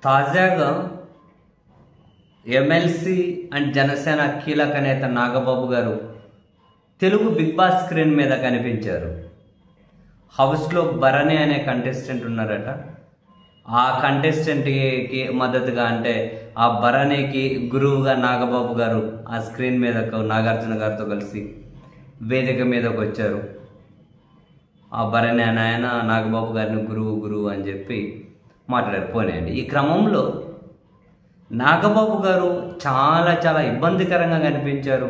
తాజాగా MLC and Janasena కీలక నేత నాగబాబు గారు తెలుగు బిగ్ బాస్ స్క్రీన్ మీద కనిపించారు. హౌస్లో భరణి అనే కంటెస్టెంట్ ఉన్నారట. ఆ కంటెస్టెంట్కి మద్దతుగా, అంటే ఆ భరణికి గురువుగా నాగబాబు గారు ఆ స్క్రీన్ మీద నాగార్జున గారితో కలిసి వేదిక మీదకి వచ్చారు. ఆ భరణి అని ఆయన నాగబాబు గారిని గురువు అని చెప్పి మాట్లాడారు. పోనీయండి. ఈ క్రమంలో నాగబాబు గారు చాలా ఇబ్బందికరంగా కనిపించారు.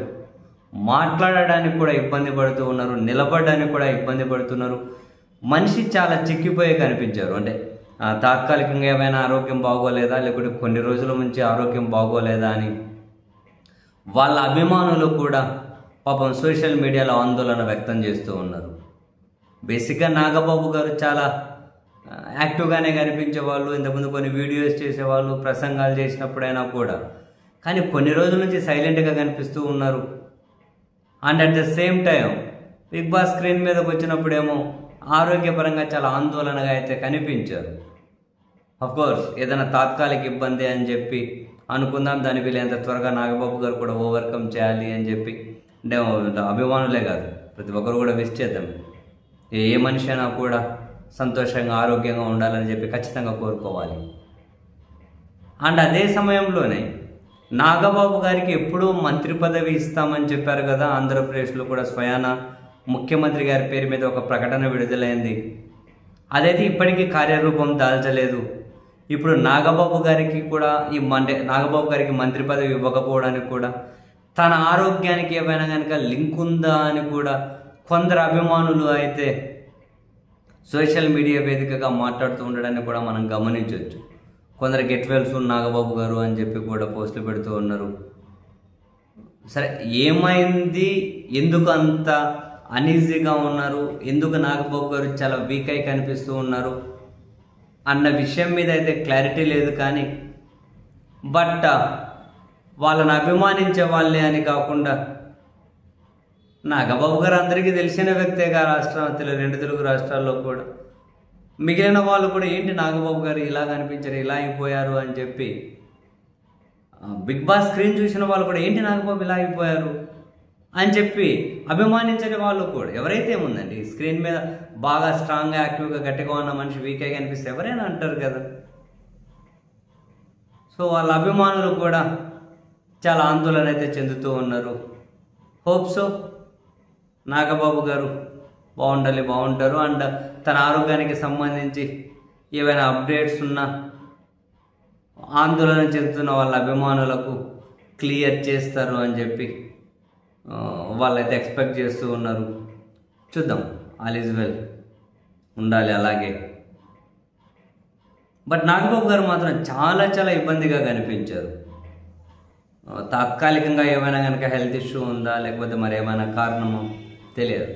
మాట్లాడడానికి కూడా ఇబ్బంది పడుతూ ఉన్నారు, నిలబడడానికి కూడా ఇబ్బంది పడుతున్నారు. మనిషి చాలా చిక్కిపోయి కనిపించారు. అంటే తాత్కాలికంగా ఏమైనా ఆరోగ్యం బాగోలేదా, లేకుంటే కొన్ని రోజుల నుంచి ఆరోగ్యం బాగోలేదా అని వాళ్ళ అభిమానులు కూడా పాపం సోషల్ మీడియాలో ఆందోళన వ్యక్తం చేస్తూ ఉన్నారు. బేసిక్గా నాగబాబు గారు చాలా యాక్టివ్గానే కనిపించేవాళ్ళు. ఇంతకుముందు కొన్ని వీడియోస్ చేసేవాళ్ళు, ప్రసంగాలు చేసినప్పుడైనా కూడా. కానీ కొన్ని రోజుల నుంచి సైలెంట్గా కనిపిస్తూ ఉన్నారు. And at the same time Bigg Boss screen మీదకి వచ్చినప్పుడేమో ఆరోగ్యపరంగా చాలా ఆందోళనగా అయితే కనిపించారు. అఫ్కోర్స్ ఏదైనా తాత్కాలిక ఇబ్బంది అని చెప్పి అనుకుందాం, దాని వీలైనంత త్వరగా నాగబాబు గారు కూడా ఓవర్కమ్ చేయాలి అని చెప్పి, అంటే అభిమానులే కాదు ప్రతి ఒక్కరు కూడా విష్ చేద్దాం. ఏ మనిషి అయినా కూడా సంతోషంగా ఆరోగ్యంగా ఉండాలని చెప్పి ఖచ్చితంగా కోరుకోవాలి. అండ్ అదే సమయంలోనే నాగబాబు గారికి ఎప్పుడూ మంత్రి పదవి ఇస్తామని చెప్పారు కదా. ఆంధ్రప్రదేశ్లో కూడా స్వయాన ముఖ్యమంత్రి గారి పేరు మీద ఒక ప్రకటన విడుదలైంది. అదైతే ఇప్పటికీ కార్యరూపం దాల్చలేదు. ఇప్పుడు నాగబాబు గారికి కూడా నాగబాబు గారికి మంత్రి పదవి ఇవ్వకపోవడానికి కూడా తన ఆరోగ్యానికి ఏమైనా కనుక లింక్ ఉందా అని కూడా కొందరు అభిమానులు అయితే సోషల్ మీడియా వేదికగా మాట్లాడుతూ ఉండడాన్ని కూడా మనం గమనించవచ్చు. కొందరు గెట్ వెల్ సూన్ నాగబాబు గారు అని చెప్పి కూడా పోస్టులు పెడుతూ ఉన్నారు. సరే, ఏమైంది, ఎందుకు అంత అనీజీగా ఉన్నారు, ఎందుకు నాగబాబు గారు చాలా వీక్ అయి కనిపిస్తూ ఉన్నారు అన్న విషయం మీద అయితే క్లారిటీ లేదు. కానీ బట్ వాళ్ళని అభిమానించే వాళ్ళే అని కాకుండా నాగబాబు గారు అందరికీ తెలిసిన వ్యక్తేగా రెండు తెలుగు రాష్ట్రాల్లో కూడా. మిగిలిన వాళ్ళు కూడా ఏంటి నాగబాబు గారు ఇలా కనిపించారు, ఇలా అయిపోయారు అని చెప్పి, బిగ్ బాస్ స్క్రీన్ చూసిన వాళ్ళు కూడా ఏంటి నాగబాబు ఇలా అయిపోయారు అని చెప్పి అభిమానించని వాళ్ళు కూడా ఎవరైతే ఏముందండి, స్క్రీన్ మీద బాగా స్ట్రాంగ్గా యాక్టివ్గా గట్టిగా ఉన్న మనిషి వీక్గా కనిపిస్తే ఎవరైనా అంటారు కదా. సో వాళ్ళ అభిమానులు కూడా చాలా ఆందోళన అయితే చెందుతూ ఉన్నారు. హోప్ సో నాగబాబు గారు బాగుంటారు. అండ్ తన ఆరోగ్యానికి సంబంధించి ఏవైనా అప్డేట్స్ ఉన్నా ఆందోళన చెందుతున్న వాళ్ళ అభిమానులకు క్లియర్ చేస్తారు అని చెప్పి వాళ్ళైతే ఎక్స్పెక్ట్ చేస్తూ ఉన్నారు. చూద్దాం, ఆల్ ఈజ్ వెల్, ఉండాలి అలాగే. బట్ నాగబాబు గారు మాత్రం చాలా ఇబ్బందిగా కనిపించారు. తాత్కాలికంగా ఏమైనా కనుక హెల్త్ ఇష్యూ ఉందా, లేకపోతే మరి ఏమైనా కారణమో తెలియదు.